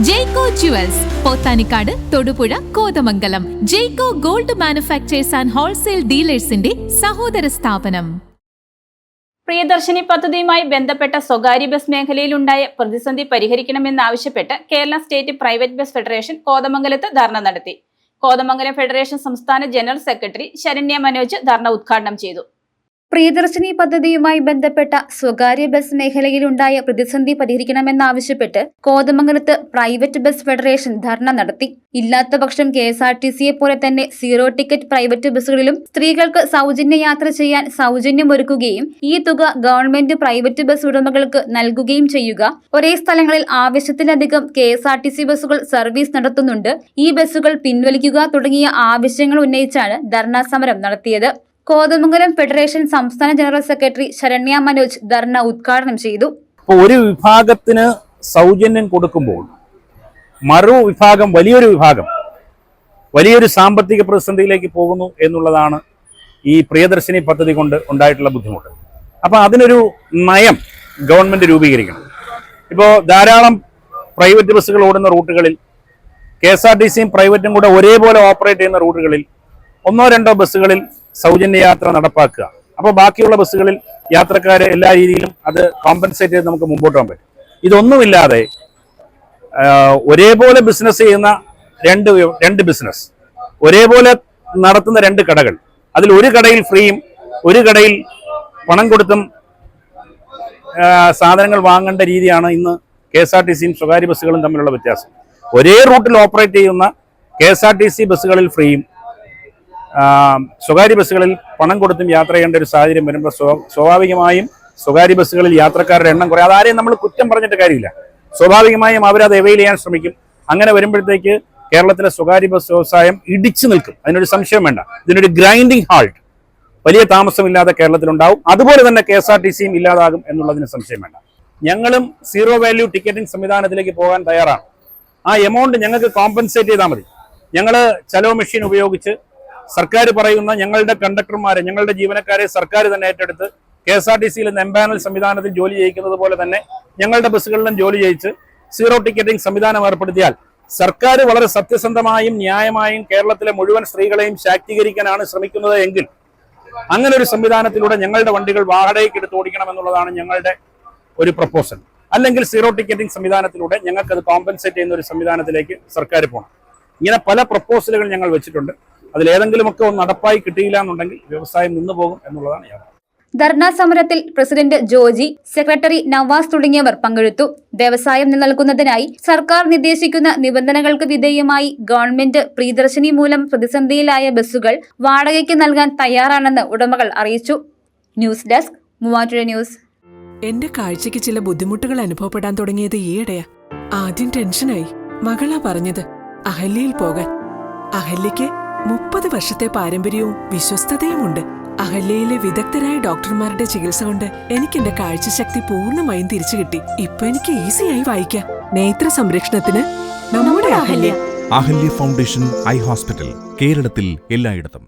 Jaico jewels, Pothanicad, Thodupuzha, Kothamangalam. Jaico gold manufacturers and wholesale ഡീലേഴ്സിന്റെ സഹോദര സ്ഥാപനം. പ്രിയദർശിനി പദ്ധതിയുമായി ബന്ധപ്പെട്ട സ്വകാര്യ ബസ് മേഖലയിലുണ്ടായ പ്രതിസന്ധി പരിഹരിക്കണമെന്നാവശ്യപ്പെട്ട് Kerala state private bus federation കോതമംഗലത്ത് ധർണ നടത്തി. കോതമംഗലം ഫെഡറേഷൻ സംസ്ഥാന ജനറൽ സെക്രട്ടറി ശരണ്യ മനോജ് ധർണ ഉദ്ഘാടനം ചെയ്തു. പ്രിയദർശിനി പദ്ധതിയുമായി ബന്ധപ്പെട്ട സ്വകാര്യ ബസ് മേഖലയിലുണ്ടായ പ്രതിസന്ധി പരിഹരിക്കണമെന്നാവശ്യപ്പെട്ട് കോതമംഗലത്ത് പ്രൈവറ്റ് ബസ് ഫെഡറേഷൻ ധർണ നടത്തി. ഇല്ലാത്തപക്ഷം KSRTCയെ പോലെ തന്നെ സീറോ ടിക്കറ്റ് പ്രൈവറ്റ് ബസ്സുകളിലും സ്ത്രീകൾക്ക് സൗജന്യ യാത്ര ചെയ്യാൻ സൗജന്യമൊരുക്കുകയും ഈ തുക ഗവൺമെന്റ് പ്രൈവറ്റ് ബസ് ഉടമകൾക്ക് നൽകുകയും ചെയ്യുക. ഒരേ സ്ഥലങ്ങളിൽ ആവശ്യത്തിലധികം KSRTC ബസ്സുകൾ സർവീസ് നടത്തുന്നുണ്ട്. ഈ ബസ്സുകൾ പിൻവലിക്കുക തുടങ്ങിയ ആവശ്യങ്ങൾ ഉന്നയിച്ചാണ് ധർണാ സമരം നടത്തിയത്. കോതമംഗലം ഫെഡറേഷൻ സംസ്ഥാന ജനറൽ സെക്രട്ടറി ശരണ്യ മനോജ് ധർണ ഉദ്ഘാടനം ചെയ്തു. ഒരു വിഭാഗത്തിന് സൗജന്യം കൊടുക്കുമ്പോൾ മറുവിഭാഗം വലിയൊരു സാമ്പത്തിക പ്രതിസന്ധിയിലേക്ക് പോകുന്നു എന്നുള്ളതാണ് ഈ പ്രിയദർശിനി പദ്ധതി കൊണ്ട് ഉണ്ടായിട്ടുള്ള ബുദ്ധിമുട്ട്. അപ്പോൾ അതിനൊരു നയം ഗവൺമെന്റ് രൂപീകരിക്കണം. ഇപ്പോൾ ധാരാളം പ്രൈവറ്റ് ബസ്സുകൾ ഓടുന്ന റൂട്ടുകളിൽ KSRTCയും പ്രൈവറ്റും കൂടെ ഒരേപോലെ ഓപ്പറേറ്റ് ചെയ്യുന്ന റൂട്ടുകളിൽ ഒന്നോ രണ്ടോ ബസ്സുകളിൽ സൗജന്യ യാത്ര നടപ്പാക്കുക. അപ്പോൾ ബാക്കിയുള്ള ബസ്സുകളിൽ യാത്രക്കാരെ എല്ലാ രീതിയിലും അത് കോമ്പൻസേറ്റ് ചെയ്ത് നമുക്ക് മുമ്പോട്ട് പോകാൻ പറ്റും. ഇതൊന്നുമില്ലാതെ ഒരേപോലെ ബിസിനസ് ചെയ്യുന്ന രണ്ട് ബിസിനസ്, ഒരേപോലെ നടത്തുന്ന രണ്ട് കടകൾ, അതിൽ ഒരു കടയിൽ ഫ്രീയും ഒരു കടയിൽ പണം കൊടുത്തും സാധനങ്ങൾ വാങ്ങേണ്ട രീതിയാണ് ഇന്ന് KSRTCയും സ്വകാര്യ ബസ്സുകളും തമ്മിലുള്ള വ്യത്യാസം. ഒരേ റൂട്ടിൽ ഓപ്പറേറ്റ് ചെയ്യുന്ന KSRTC ബസ്സുകളിൽ ഫ്രീയും സ്വകാര്യ ബസ്സുകളിൽ പണം കൊടുത്തും യാത്ര ചെയ്യേണ്ട ഒരു സാഹചര്യം വരുമ്പോൾ സ്വാഭാവികമായും സ്വകാര്യ ബസ്സുകളിൽ യാത്രക്കാരുടെ എണ്ണം കുറയും. അതാരെയും നമ്മൾ കുറ്റം പറഞ്ഞിട്ട് കാര്യമില്ല. സ്വാഭാവികമായും അവരത് അവൈൽ ചെയ്യാൻ ശ്രമിക്കും. അങ്ങനെ വരുമ്പോഴത്തേക്ക് കേരളത്തിലെ സ്വകാര്യ ബസ് വ്യവസായം ഇടിച്ചു നിൽക്കും. അതിനൊരു സംശയം വേണ്ട. ഇതിനൊരു ഗ്രൈൻഡിങ് ഹാൾട്ട് വലിയ താമസമില്ലാതെ കേരളത്തിലുണ്ടാവും. അതുപോലെ തന്നെ KSRTCയും ഇല്ലാതാകും എന്നുള്ളതിന് സംശയം വേണ്ട. ഞങ്ങളും സീറോ വാല്യൂ ടിക്കറ്റിംഗ് സംവിധാനത്തിലേക്ക് പോകാൻ തയ്യാറാണ്. ആ എമൗണ്ട് ഞങ്ങൾക്ക് കോമ്പൻസേറ്റ് ചെയ്താൽ മതി. ഞങ്ങൾ ചലോ മെഷീൻ ഉപയോഗിച്ച് സർക്കാർ പറയുന്ന ഞങ്ങളുടെ കണ്ടക്ടർമാരെ, ഞങ്ങളുടെ ജീവനക്കാരെ സർക്കാർ തന്നെ ഏറ്റെടുത്ത് KSRTCയിൽ എംപാനൽ സംവിധാനത്തിൽ ജോലി ചെയ്യിക്കുന്നത് പോലെ തന്നെ ഞങ്ങളുടെ ബസ്സുകളിലും ജോലി ചെയ്യിച്ച് സീറോ ടിക്കറ്റിംഗ് സംവിധാനം ഏർപ്പെടുത്തിയാൽ സർക്കാർ വളരെ സത്യസന്ധമായും ന്യായമായും കേരളത്തിലെ മുഴുവൻ സ്ത്രീകളെയും ശാക്തീകരിക്കാനാണ് ശ്രമിക്കുന്നത് എങ്കിൽ അങ്ങനെ ഒരു സംവിധാനത്തിലൂടെ ഞങ്ങളുടെ വണ്ടികൾ വാടകയ്ക്ക് എടുത്ത് ഓടിക്കണം എന്നുള്ളതാണ് ഞങ്ങളുടെ ഒരു പ്രപ്പോസൽ. അല്ലെങ്കിൽ സീറോ ടിക്കറ്റിംഗ് സംവിധാനത്തിലൂടെ ഞങ്ങൾക്കത് കോമ്പൻസേറ്റ് ചെയ്യുന്ന ഒരു സംവിധാനത്തിലേക്ക് സർക്കാർ പോകണം. ഇങ്ങനെ പല പ്രപ്പോസലുകൾ ഞങ്ങൾ വെച്ചിട്ടുണ്ട്. അതിലേതെങ്കിലുമൊക്കെ ഒന്ന് നടപ്പായി കിട്ടിയില്ല എന്നുണ്ടെങ്കിൽ വ്യവസായം നിന്നുപോകും എന്നുള്ളതാണ് യാഥാർത്ഥ്യം. ധർണാ സമരത്തിൽ പ്രസിഡന്റ് ജോജി, സെക്രട്ടറി നവാസ് തുടങ്ങിയവർ പങ്കെടുത്തു. വ്യവസായം നിലനിൽക്കുന്നതിനായി സർക്കാർ നിർദ്ദേശിക്കുന്ന നിബന്ധനകൾക്ക് വിധേയമായി ഗവൺമെന്റ് പ്രിയദർശിനി മൂലം പ്രതിസന്ധിയിലായ ബസ്സുകൾ വാടകയ്ക്ക് നൽകാൻ തയ്യാറാണെന്ന് ഉടമകൾ അറിയിച്ചു. News desk, Muvattupuzha news. എന്റെ കാഴ്ചയ്ക്ക് ചില ബുദ്ധിമുട്ടുകൾ അനുഭവപ്പെടാൻ തുടങ്ങിയത് ഈയിടെയാ. ആദ്യം ടെൻഷനായി. മകളാ പറഞ്ഞത് അഹല്യയിൽ പോകാൻ. അഹല്യയ്ക്ക് 30 വർഷത്തെ പാരമ്പര്യവും വിശ്വസ്തതയുമുണ്ട്. അഹല്യയിലെ വിദഗ്ധരായ ഡോക്ടർമാരുടെ ചികിത്സ കൊണ്ട് എനിക്ക് എന്റെ കാഴ്ചശക്തി പൂർണ്ണമായും തിരിച്ചു കിട്ടി. ഇപ്പൊ എനിക്ക് ഈസിയായി വായിക്കാം. നേത്ര സംരക്ഷണത്തിന് നമ്മുടെ Ahalya. Ahalya foundation eye hospital, കേരളത്തിൽ എല്ലായിടത്തും.